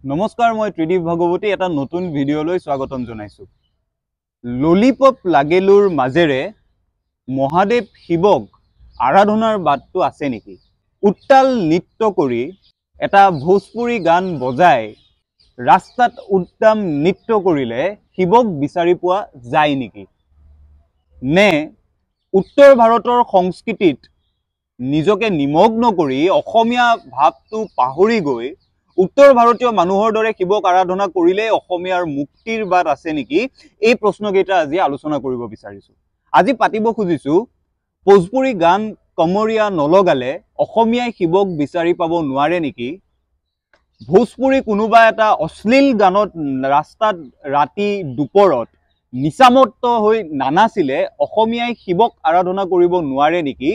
নমস্কাৰ মই ত্ৰিদীপ ভাগৱতী এটা নতুন ভিডিঅ'লৈ স্বাগতম জনাইছো। ললিপপ লাগেলুৰ মাজেৰে মহাদেৱ শিৱক আৰাধনাৰ বাটটো আছে নেকি? উত্তাল নৃত্য কৰি এটা ভোজপুৰী গান বজাই ৰাস্তাত উত্তম নৃত্য কৰিলে শিৱক বিচাৰি পোৱা যায় নেকি? নে উত্তৰ ভাৰতৰ সংস্কৃতিত নিজকে নিমগ্ন কৰি অসমীয়া ভাৱটো পাহৰি গৈ উত্তৰ ভাৰতীয় মানুহৰ দৰে শিৱক আৰাধনা কৰিলে অসমীয়াৰ মুক্তিৰ বাট আছে নেকি? এই প্ৰশ্নকেইটা আজি আলোচনা কৰিব বিচাৰিছো। আজি পাতিব খুজিছো ভোজপুৰী গান কমৰীয়া নলগালে অসমীয়াই শিৱক বিচাৰি পাব নোৱাৰে নেকি? ভোজপুৰী কোনোবা এটা অশ্লীল গানত ৰাস্তাত ৰাতি দুপৰত নিচামত্ত হৈ নানাচিলে অসমীয়াই শিৱক আৰাধনা কৰিব নোৱাৰে নেকি?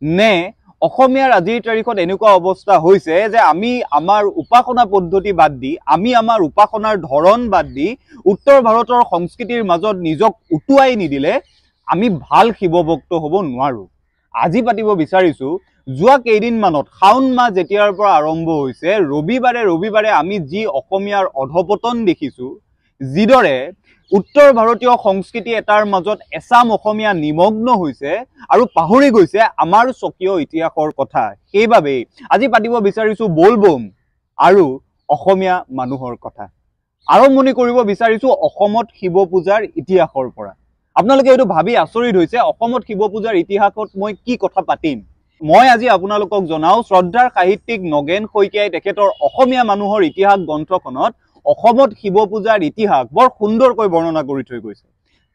নে অসমীয়াৰ আজিৰ তাৰিখত এনেকুৱা অৱস্থা হৈছে যে আমি আমাৰ উপাসনা পদ্ধতি বাদ দি আমি আমাৰ উপাসনাৰ ধৰণ বাদ দি উত্তৰ ভাৰতৰ সংস্কৃতিৰ মাজত নিজক উটুৱাই নিদিলে আমি ভাল শিৱ ভক্ত হ'ব নোৱাৰো। আজি পাতিব বিচাৰিছো যোৱা কেইদিনমানত শাওণ মাহ যেতিয়াৰ পৰা আৰম্ভ হৈছে ৰবিবাৰে আমি যি অসমীয়াৰ অধপতন দেখিছো, যিদৰে উত্তৰ ভাৰতীয় সংস্কৃতি এটাৰ মাজত এছাম অসমীয়া নিমগ্ন হৈছে আৰু পাহৰি গৈছে আমাৰ স্বকীয় ইতিহাসৰ কথা। সেইবাবেই আজি পাতিব বিচাৰিছো বোলবম আৰু অসমীয়া মানুহৰ কথা। আৰম্ভণি কৰিব বিচাৰিছো অসমত শিৱ পূজাৰ ইতিহাসৰ পৰা। আপোনালোকে এইটো ভাবি আচৰিত হৈছে অসমত শিৱ পূজাৰ ইতিহাসত মই কি কথা পাতিম। মই আজি আপোনালোকক জনাও শ্ৰদ্ধাৰ সাহিত্যিক নগেন শইকীয়াই তেখেতৰ অসমীয়া মানুহৰ ইতিহাস গ্ৰন্থখনত অসমত শিৱ পূজাৰ ইতিহাস বৰ সুন্দৰকৈ বৰ্ণনা কৰি থৈ গৈছে।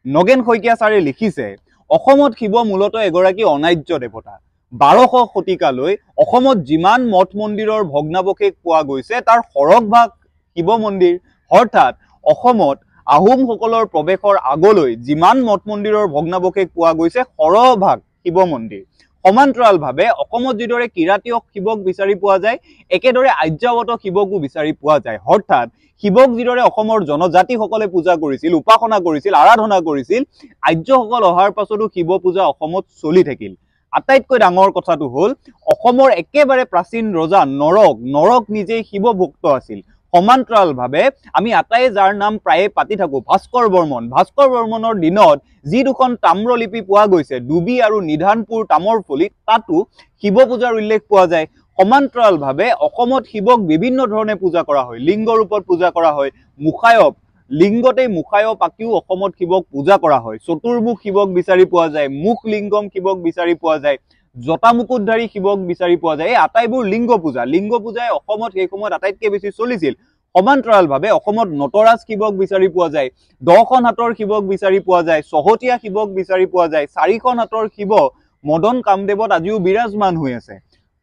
নগেন শইকীয়া ছাৰে লিখিছে অসমত শিৱ মূলতঃ এগৰাকী অনাৰ্য দেৱতা। 1200 শতিকালৈ অসমত যিমান মঠ মন্দিৰৰ ভগ্নাৱশেষ পোৱা গৈছে তাৰ সৰহভাগ শিৱ মন্দিৰ, অৰ্থাৎ অসমত আহোমসকলৰ প্ৰৱেশৰ আগলৈ যিমান মঠ মন্দিৰৰ ভগ্নাৱশেষ পোৱা গৈছে সৰহভাগ শিৱ মন্দিৰ। সমান্তৰালভাৱে অসমত যিদৰে কিৰাতীয় শিৱক বিচাৰি পোৱা যায় একেদৰে আৰ্যাৱত শিৱকো বিচাৰি পোৱা যায়। অৰ্থাৎ শিৱক যিদৰে অসমৰ জনজাতিসকলে পূজা কৰিছিল, উপাসনা কৰিছিল, আৰাধনা কৰিছিল, আৰ্যসকল অহাৰ পাছতো শিৱ পূজা অসমত চলি থাকিল। আটাইতকৈ ডাঙৰ কথাটো হ'ল অসমৰ একেবাৰে প্ৰাচীন ৰজা নৰক নিজেই শিৱ ভক্ত আছিল। সমান্তৰালভাৱে আমি আটাই যাৰ নাম প্ৰায়ে পাতি থাকো ভাস্কৰ বৰ্মনৰ দিনত যি দুখন তাম্ৰলিপি পোৱা গৈছে ডুবি আৰু নিধানপুৰ তামৰফলিত তাতো শিৱ পূজাৰ উল্লেখ পোৱা যায়। সমান্তৰালভাৱে অসমত শিৱক বিভিন্ন ধৰণে পূজা কৰা হয়। লিংগ ৰূপত পূজা কৰা হয়, মুখায়ব লিংগতেই মুখায়ব আঁকিও অসমত শিৱক পূজা কৰা হয়। চতুৰ্মুখ শিৱক বিচাৰি পোৱা যায়, মুখ লিংগম শিৱক বিচাৰি পোৱা যায়, জটা মুকুটধাৰী শিৱক বিচাৰি পোৱা যায়। এই আটাইবোৰ লিংগ পূজাই অসমত সেই সময়ত আটাইতকৈ বেছি চলিছিল। সমান্তৰালভাৱে অসমত নটৰাজ শিৱক বিচাৰি পোৱা যায়, 10খন হাতৰ শিৱক বিচাৰি পোৱা যায়, চহতীয়া শিৱক বিচাৰি পোৱা যায়, 4খন হাতৰ শিৱ মদন কামদেৱত আজিও বিৰাজমান হৈ আছে।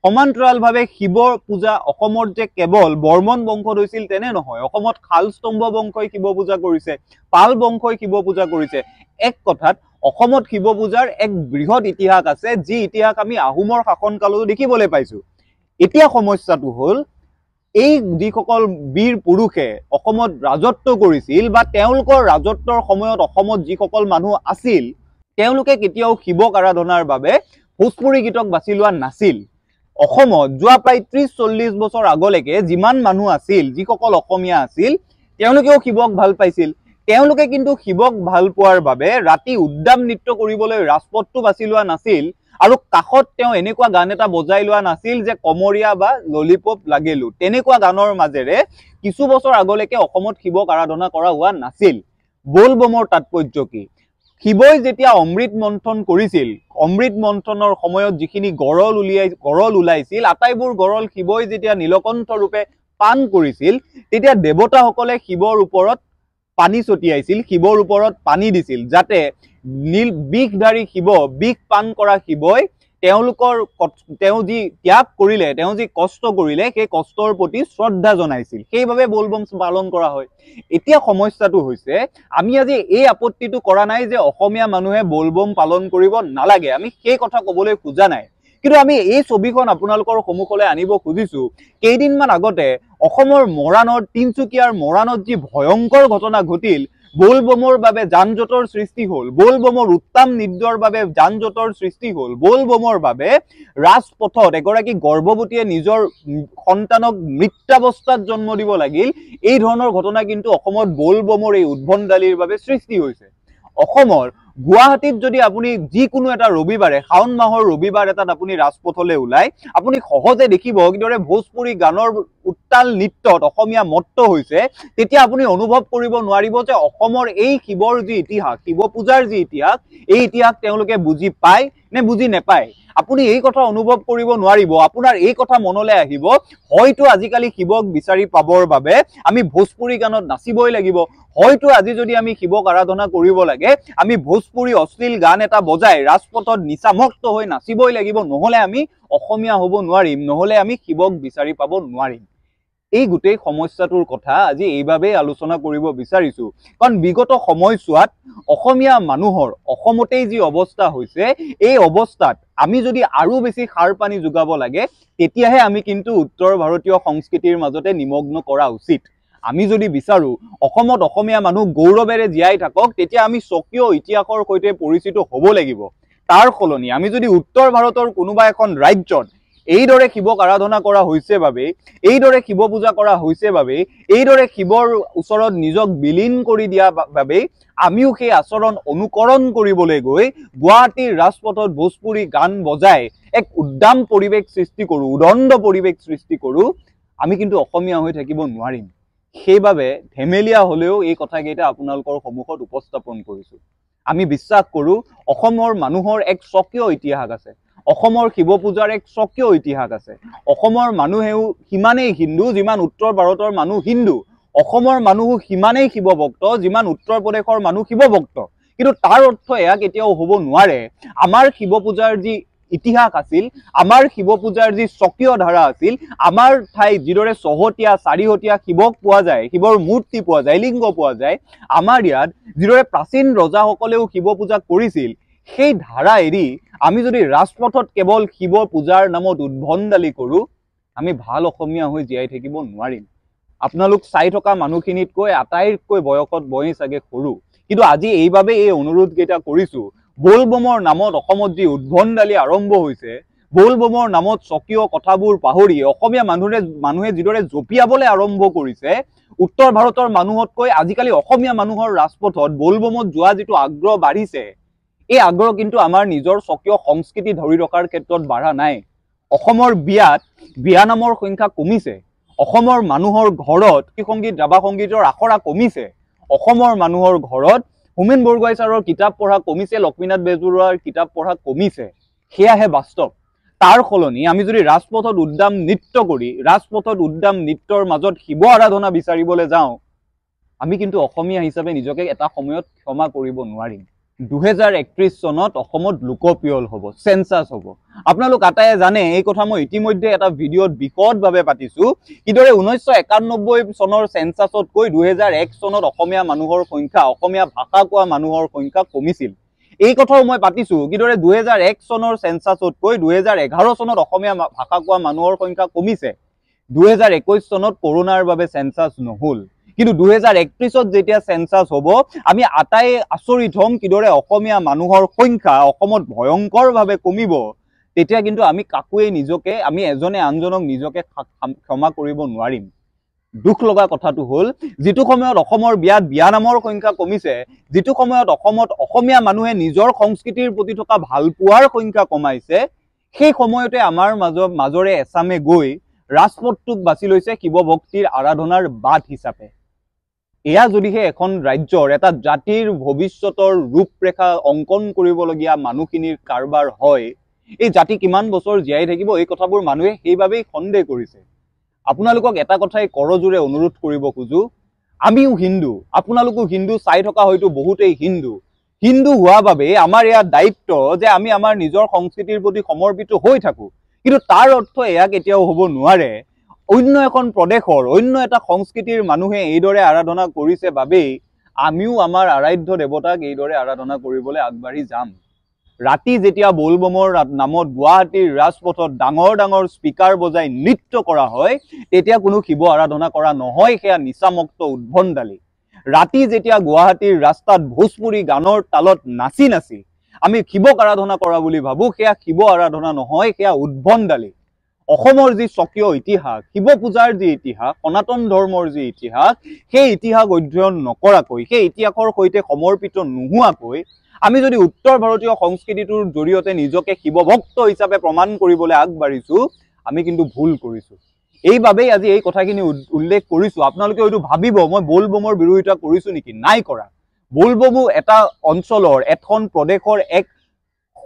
সমান্তৰালভাৱে শিৱৰ পূজা অসমত যে কেৱল বৰ্মন বংশত হৈছিল তেনে নহয়। অসমত খালস্তম্ভ বংশই শিৱ পূজা কৰিছে, পাল বংশই শিৱ পূজা কৰিছে। এক কথাত অসমত শিৱ পূজাৰ এক বৃহৎ ইতিহাস আছে, যি ইতিহাস আমি আহোমৰ শাসনকালতো দেখিবলৈ পাইছো। এতিয়া সমস্যাটো হ'ল এই যিসকল বীৰ পুৰুষে অসমত ৰাজত্ব কৰিছিল বা তেওঁলোকৰ ৰাজত্বৰ সময়ত অসমত যিসকল মানুহ আছিল তেওঁলোকে কেতিয়াও শিৱক আৰাধনাৰ বাবে ভোজপুৰী গীতক বাছি লোৱা নাছিল। অসমত যোৱা প্ৰায় 30-40 বছৰ আগলৈকে যিমান মানুহ আছিল, যিসকল অসমীয়া আছিল, তেওঁলোকেও শিৱক ভাল পাইছিল। তেওঁলোকে কিন্তু শিৱক ভাল পোৱাৰ বাবে ৰাতি উদ্যাম নৃত্য কৰিবলৈ ৰাজপথটো বাছি লোৱা নাছিল আৰু কাষত তেওঁ এনেকুৱা গান এটা বজাই লোৱা নাছিল যে কমৰীয়া বা ললিপপ লাগেলু। তেনেকুৱা গানৰ মাজেৰে কিছু বছৰ আগলৈকে অসমত শিৱক আৰাধনা কৰা হোৱা নাছিল। বোলবমৰ তাৎপৰ্য কি? শিৱই যেতিয়া অমৃত মন্থন কৰিছিল, অমৃত মন্থনৰ সময়ত যিখিনি গৰল ওলাইছিল আটাইবোৰ গৰল শিৱই যেতিয়া নীলকণ্ঠ ৰূপে পান কৰিছিল তেতিয়া দেৱতাসকলে শিৱৰ ওপৰত পানী ছটিয়াইছিল, শিৱৰ ওপৰত পানী দিছিল, যাতে বিষধাৰী শিৱ, বিষ পান কৰা শিৱই তেওঁ যি ত্যাগ কৰিলে, তেওঁ যি কষ্ট কৰিলে সেই কষ্টৰ প্ৰতি শ্ৰদ্ধা জনাইছিল। সেইবাবে বোলবম পালন কৰা হয়। এতিয়া সমস্যাটো হৈছে আমি আজি এই আপত্তিটো কৰা নাই যে অসমীয়া মানুহে বোলবম পালন কৰিব নালাগে, আমি সেই কথা ক'বলৈ খোজা নাই। কিন্তু আমি এই ছবিখন আপোনালোকৰ সন্মুখলৈ আনিব খুজিছো। কেইদিনমান আগতে অসমৰ মৰাণত, তিনিচুকীয়াৰ মৰাণত যি ভয়ংকৰ ঘটনা ঘটিল, बोलबমৰ বাবে যানজঁটৰ সৃষ্টি হ'ল, बोलबমৰ উত্তাম নিদ্ৰাৰ বাবে যানজঁটৰ সৃষ্টি হ'ল, बोलबমৰ বাবে ৰাজপথত এগৰাকী গৰ্ভৱতীয়ে নিজৰ সন্তানক মৃত্যাৱস্থাত জন্ম দিব লাগিল। এই ধৰণৰ ঘটনা কিন্তু অসমত बोलबমৰ এই উদ্ভণ্ডালিৰ বাবে সৃষ্টি হৈছে। অসমৰ গুৱাহাটীত যদি আপুনি যিকোনো এটা ৰবিবাৰে শাওন মাহৰ ৰবিবাৰ এটাত আপুনি ৰাজপথলৈ ওলাই আপুনি সহজে দেখিব কিদৰে ভোজপুৰী গানৰ উত্তাল নৃত্যত অসমীয়া মত্ত হৈছে, তেতিয়া আপুনি অনুভৱ কৰিব নোৱাৰিব যে অসমৰ এই শিৱৰ যি ইতিহাস, শিৱ পূজাৰ যি ইতিহাস, এই ইতিহাস তেওঁলোকে বুজি পায় নে বুজি নেপায়। আপুনি এই কথা অনুভৱ কৰিব নোৱাৰিব। আপোনাৰ এই কথা মনলৈ আহিব, হয়তো আজিকালি শিৱক বিচাৰি পাবৰ বাবে আমি ভোজপুৰী গানত নাচিবই লাগিব, হয়তো আজি যদি আমি শিৱক আৰাধনা কৰিব লাগে আমি ভোজপুৰী অশ্লীল গান এটা বজাই ৰাজপথত নিচামক্ত হৈ নাচিবই লাগিব, নহলে আমি অসমীয়া হ'ব নোৱাৰিম, নহলে আমি শিৱক বিচাৰি পাব নোৱাৰিম। এই গোটেই সমস্যাটোৰ কথা আজি এইভাবে আলোচনা কৰিব বিচাৰিছো, কাৰণ বিগত সময়ছোৱাত অসমীয়া মানুহৰ অসমতেই যি অৱস্থা হৈছে, এই অৱস্থাত আমি যদি আৰু বেছি সাৰ পানী যোগাব লাগে তেতিয়াহে আমি কিন্তু উত্তৰ ভাৰতীয় সংস্কৃতিৰ মাজতে নিমগ্ন কৰা উচিত। আমি যদি বিচাৰো অসমত অসমীয়া মানুহ গৌৰৱেৰে জীয়াই থাকক তেতিয়া আমি স্বকীয় ইতিহাসৰ সৈতে পৰিচিত হ'ব লাগিব। তাৰ সলনি আমি যদি উত্তৰ ভাৰতৰ কোনোবা এখন ৰাজ্যত এইদৰে শিৱক আৰাধনা কৰা হৈছে বাবে, এইদৰে শিৱ পূজা কৰা হৈছে বাবে, এইদৰে শিৱৰ ওচৰত নিজক বিলীন কৰি দিয়া বাবে আমিও সেই আচৰণ অনুকৰণ কৰিবলৈ গৈ গুৱাহাটীৰ ৰাজপথত ভোজপুৰী গান বজাই এক উদ্দাম পৰিৱেশ সৃষ্টি কৰো, উদণ্ড পৰিৱেশ সৃষ্টি কৰো, আমি কিন্তু অসমীয়া হৈ থাকিব নোৱাৰিম। সেইবাবে ধেমেলীয়া হলেও এই কথাকেইটা আপোনালোকৰ সন্মুখত উপস্থাপন কৰিছো। আমি বিশ্বাস কৰো অসমৰ মানুহৰ এক স্বকীয় ইতিহাস আছে, অসমৰ শিৱ পূজাৰ এক স্বকীয় ইতিহাস আছে। অসমৰ মানুহেও সিমানেই হিন্দু যিমান উত্তৰ ভাৰতৰ মানুহ হিন্দু, অসমৰ মানুহো সিমানেই শিৱ ভক্ত যিমান উত্তৰ প্ৰদেশৰ মানুহ শিৱ ভক্ত। কিন্তু তাৰ অৰ্থ এয়া কেতিয়াও হ'ব নোৱাৰে আমাৰ শিৱ পূজাৰ যি ইতিহাস আছিল, আমাৰ শিৱ পূজাৰ যি স্বকীয় ধাৰা আছিল, আমাৰ ঠাইত যিদৰে চহতীয়া চাৰিহতীয়া শিৱক পোৱা যায়, শিৱৰ মূৰ্তি পোৱা যায়, লিংগ পোৱা যায়, আমাৰ ইয়াত যিদৰে প্ৰাচীন ৰজাসকলেও শিৱ পূজা কৰিছিল, সেই ধাৰা এৰি আমি যদি ৰাজপথত কেৱল শিৱ পূজাৰ নামত উদ্ভণ্ডালি কৰো, আমি ভাল অসমীয়া হৈ জীয়াই থাকিব নোৱাৰিম। আপোনালোক চাই থকা মানুহখিনিতকৈ আটাইতকৈ বয়সত বহি চাগে সৰু, কিন্তু আজি এইভাবে এই অনুৰোধ কেইটা কৰিছো, बोलबমৰ নামত অসমত যি উদ্ভণ্ডালি আৰম্ভ হৈছে, बोलबমৰ নামত স্বকীয় কথাবোৰ পাহৰি অসমীয়া মানুহে যিদৰে জপিয়াবলৈ আৰম্ভ কৰিছে, উত্তৰ ভাৰতৰ মানুহতকৈ আজিকালি অসমীয়া মানুহৰ ৰাজপথত बोलबমত যোৱা যিটো আগ্ৰহ বাঢ়িছে, এই আগ্ৰহ কিন্তু আমাৰ নিজৰ স্বকীয় সংস্কৃতি ধৰি ৰখাৰ ক্ষেত্ৰত বাঢ়া নাই। অসমৰ বিয়াত বিয়া নামৰ সংখ্যা কমিছে, অসমৰ মানুহৰ ঘৰত সংগীত ৰাভা সংগীতৰ আখৰা কমিছে, অসমৰ মানুহৰ ঘৰত হোমেন বৰগোহাঁই ছাৰৰ কিতাপ পঢ়া কমিছে, লক্ষ্মীনাথ বেজবৰুৱাৰ কিতাপ পঢ়া কমিছে। সেয়াহে বাস্তৱ। তাৰ সলনি আমি যদি ৰাজপথত উদ্দাম নৃত্য কৰি ৰাজপথত উদ্দাম নৃত্যৰ মাজত শিৱ আৰাধনা বিচাৰিবলৈ যাওঁ, আমি কিন্তু অসমীয়া হিচাপে নিজকে এটা সময়ত ক্ষমা কৰিব নোৱাৰিম। 2031 চনত অসমত লোকপিয়ল হ'ব, সেন্সাস হ'ব। আপোনালোক আটায়ে জানে, এই কথা মই ইতিমধ্যে এটা ভিডিঅ'ত বিশদভাৱে পাতিছো, কিদৰে 1991 চনৰ সেন্সাসতকৈ 2001 চনত অসমীয়া মানুহৰ সংখ্যা, অসমীয়া ভাষা কোৱা মানুহৰ সংখ্যা কমিছিল। এই কথাও মই পাতিছো, কিদৰে 2001 চনৰ সেন্সাসতকৈ 2011 চনত অসমীয়া ভাষা কোৱা মানুহৰ সংখ্যা কমিছে। 2021 চনত কৰোনাৰ বাবে সেন্সাস নহল, কিন্তু 2031ত যেতিয়া সেন্সাস হ'ব আমি আটাই আচৰিত হ'ম কিদৰে অসমীয়া মানুহৰ সংখ্যা অসমত ভয়ংকৰভাৱে কমিব। তেতিয়া কিন্তু আমি কাকোৱে নিজকে, আমি এজনে আনজনক নিজকে ক্ষমা কৰিব নোৱাৰিম। দুখ লগা কথাটো হ'ল, যিটো সময়ত অসমৰ বিয়াত বিয়া নামৰ সংখ্যা কমিছে, যিটো সময়ত অসমত অসমীয়া মানুহে নিজৰ সংস্কৃতিৰ প্ৰতি থকা ভালপোৱাৰ সংখ্যা কমাইছে, সেই সময়তে আমাৰ মাজৰে এছামে গৈ ৰাজপথটোক বাছি লৈছে শিৱ ভক্তিৰ আৰাধনাৰ বাট হিচাপে। এয়া যদিহে এখন ৰাজ্যৰ এটা জাতিৰ ভৱিষ্যতৰ ৰূপৰেখা অংকন কৰিবলগীয়া মানুহখিনিৰ কাৰবাৰ হয়, এই জাতি কিমান বছৰ জীয়াই থাকিব, এই কথাবোৰ মানুহে সেইবাবেই সন্দেহ কৰিছে। আপোনালোকক এটা কথাই কৰজোৰে অনুৰোধ কৰিব খোজো, আমিও হিন্দু, আপোনালোকো হিন্দু, চাই থকা হয়তো বহুতেই হিন্দু। হিন্দু হোৱা বাবে আমাৰ ইয়াৰ দায়িত্ব যে আমি আমাৰ নিজৰ সংস্কৃতিৰ প্ৰতি সমৰ্পিত হৈ থাকো, কিন্তু তাৰ অৰ্থ এয়া কেতিয়াও হ'ব নোৱাৰে অন্য এখন প্ৰদেশৰ অন্য এটা সংস্কৃতিৰ মানুহে এইদৰে আৰাধনা কৰিছে বাবেই আমিও আমাৰ আৰাধ্য দেৱতাক এইদৰে আৰাধনা কৰিবলৈ আগবাঢ়ি যাম। ৰাতি যেতিয়া बोलबমৰ নামত গুৱাহাটীৰ ৰাজপথত ডাঙৰ ডাঙৰ স্পিকাৰ বজাই নৃত্য কৰা হয়, তেতিয়া কোনো শিৱ আৰাধনা কৰা নহয়, সেয়া নিচামুক্ত উদ্ভণ্ডালি। ৰাতি যেতিয়া গুৱাহাটীৰ ৰাস্তাত ভোজপুৰী গানৰ তালত নাচি নাচি আমি শিৱক আৰাধনা কৰা বুলি ভাবো, সেয়া শিৱ আৰাধনা নহয়, সেয়া উদ্ভণ্ডালি। অসমৰ যি স্বকীয় ইতিহাস, শিৱ পূজাৰ যি ইতিহাস, সনাতন ধৰ্মৰ যি ইতিহাস, সেই ইতিহাস অধ্যয়ন নকৰাকৈ, সেই ইতিহাসৰ সৈতে সমৰ্পিত নোহোৱাকৈ আমি যদি উত্তৰ ভাৰতীয় সংস্কৃতিটোৰ জৰিয়তে নিজকে শিৱভক্ত হিচাপে প্ৰমাণ কৰিবলৈ আগবাঢ়িছো, আমি কিন্তু ভুল কৰিছো। এইবাবেই আজি এই কথাখিনি উল্লেখ কৰিছো। আপোনালোকে হয়তো ভাবিব মই বলবমৰ বিৰোধিতা কৰিছো নেকি? নাই কৰা। বলবমো এটা অঞ্চলৰ, এখন প্ৰদেশৰ এক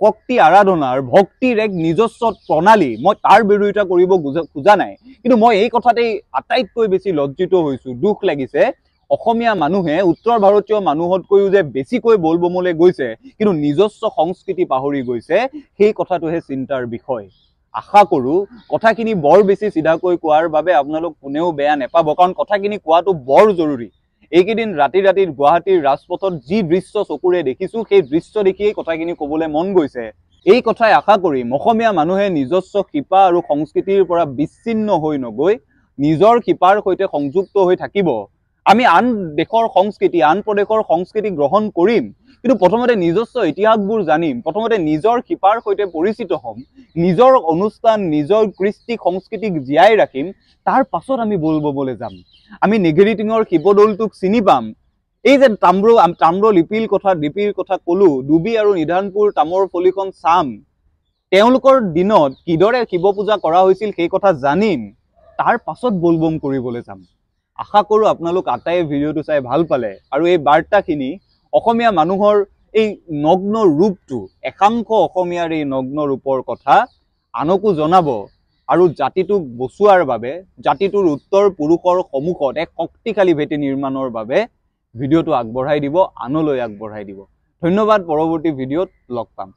শক্তি আৰাধনাৰ, ভক্তিৰ এক নিজস্ব প্ৰণালী। মই তাৰ বিৰোধিতা কৰিব খোজা নাই, কিন্তু মই এই কথাতেই আটাইতকৈ বেছি লজ্জিত হৈছো, দুখ লাগিছে। অসমীয়া মানুহে উত্তৰ ভাৰতীয় মানুহতকৈও যে বেছিকৈ বলবমলৈ গৈছে, কিন্তু নিজস্ব সংস্কৃতি পাহৰি গৈছে, সেই কথাটোহে চিন্তাৰ বিষয়। আশা কৰো কথাখিনি বৰ বেছি চিধাকৈ কোৱাৰ বাবে আপোনালোক কোনেও বেয়া নেপাব, কাৰণ কথাখিনি কোৱাটো বৰ জৰুৰী। এইকেইদিন ৰাতি ৰাতি গুৱাহাটীৰ ৰাজপথত যি দৃশ্য চকুৰে দেখিছো, সেই দৃশ্য দেখিয়েই কথাখিনি ক'বলৈ মন গৈছে। এই কথাই আশা কৰিম অসমীয়া মানুহে নিজস্ব শিপা আৰু সংস্কৃতিৰ পৰা বিচ্ছিন্ন হৈ নগৈ নিজৰ শিপাৰ সৈতে সংযুক্ত হৈ থাকিব। আমি আন দেশৰ সংস্কৃতি, আন প্ৰদেশৰ সংস্কৃতি গ্ৰহণ কৰিম, কিন্তু প্ৰথমতে নিজস্ব ইতিহাসবোৰ জানিম, প্ৰথমতে নিজৰ শিপাৰ সৈতে পৰিচিত হ'ম, নিজৰ অনুষ্ঠান, নিজৰ কৃষ্টি সংস্কৃতিক জীয়াই ৰাখিম, তাৰ পাছত আমি বলবমলৈ যাম। আমি নেঘেৰিটিঙৰ শিৱদৌলটোক চিনি পাম। এই যে তাম্ৰ লিপিৰ কথা কলো, ডুবি আৰু নিধানপুৰ তামৰ ফলিখন চাম, তেওঁলোকৰ দিনত কিদৰে শিৱ পূজা কৰা হৈছিল সেই কথা জানিম, তাৰ পাছত বলবম কৰিবলৈ যাম। আশা কৰো আপোনালোক আটাইয়ে ভিডিঅ'টো চাই ভাল পালে আৰু এই বাৰ্তাখিনি অসমীয়া মানুহৰ এই নগ্ন ৰূপটো, একাংশ অসমীয়াৰ এই নগ্ন ৰূপৰ কথা আনকো জনাব আৰু জাতিটোক বচোৱাৰ বাবে, জাতিটোৰ উত্তৰ পুৰুষৰ সন্মুখত এক শক্তিশালী ভেটি নিৰ্মাণৰ বাবে ভিডিঅ'টো আগবঢ়াই দিব, আনলৈ আগবঢ়াই দিব। ধন্যবাদ। পৰৱৰ্তী ভিডিঅ'ত লগ পাম।